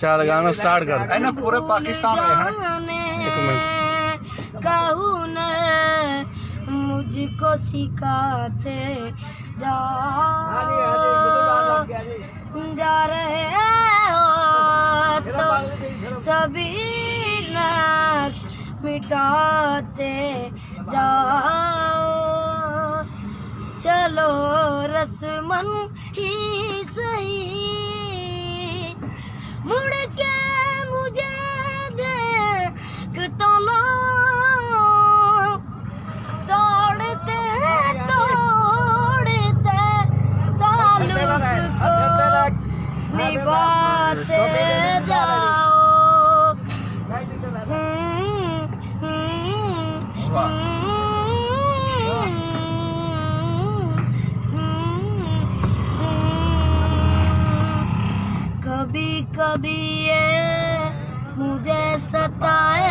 चल गाना स्टार्ट कर। है ना पूरे पाकिस्तान में है एक मिनट। कहूँ न मुझको सिखाते जा रहे हो तो सभी नक्श मिटाते जाओ। चलो रस्मन ही सही मुड़ के मुझे देख तो लो। तोड़ते ताल्लुक को निभाते जाओ। कभी कभी ये मुझे सताए,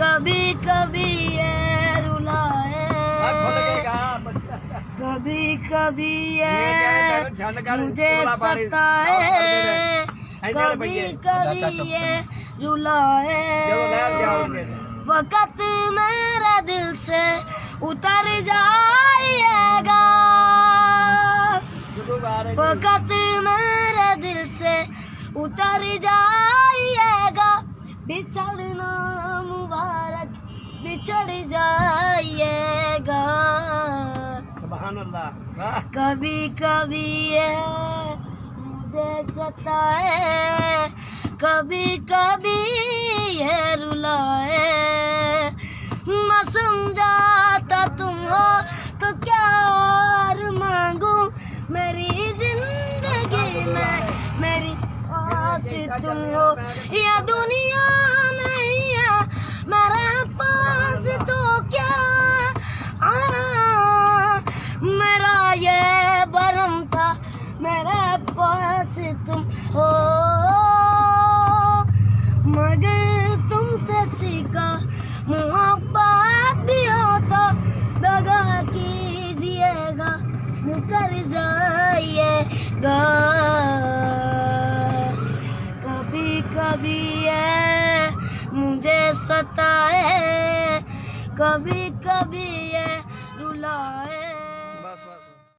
कभी कभी ये रुलाए, कभी कभी ये मुझे सताए, कभी कभी ये रुलाए। वक़्त मेरे दिल से उतर जाएगा, वक़्त मेरे दिल से उतर जाइएगा। बिछड़ना मुबारक बिछड़ जाइएगा। सुभान अल्लाह। कभी कभी ये मुझे सताए, कभी कभी ये रुलाए। मैं समझाता तुम हो तो क्या और मांगू, मेरी जिंदगी में मेरी आस तुम हो। ये दुनिया नहीं है मेरे पास तो क्या, मेरा ये भरम था मेरे पास तुम हो। मगर तुमसे सीखा मोहब्बत भी हो तो दगा कीजिएगा, मुकर जाइएगा। कभी कभी ये मुझे सताए, कभी कभी ये रुलाए।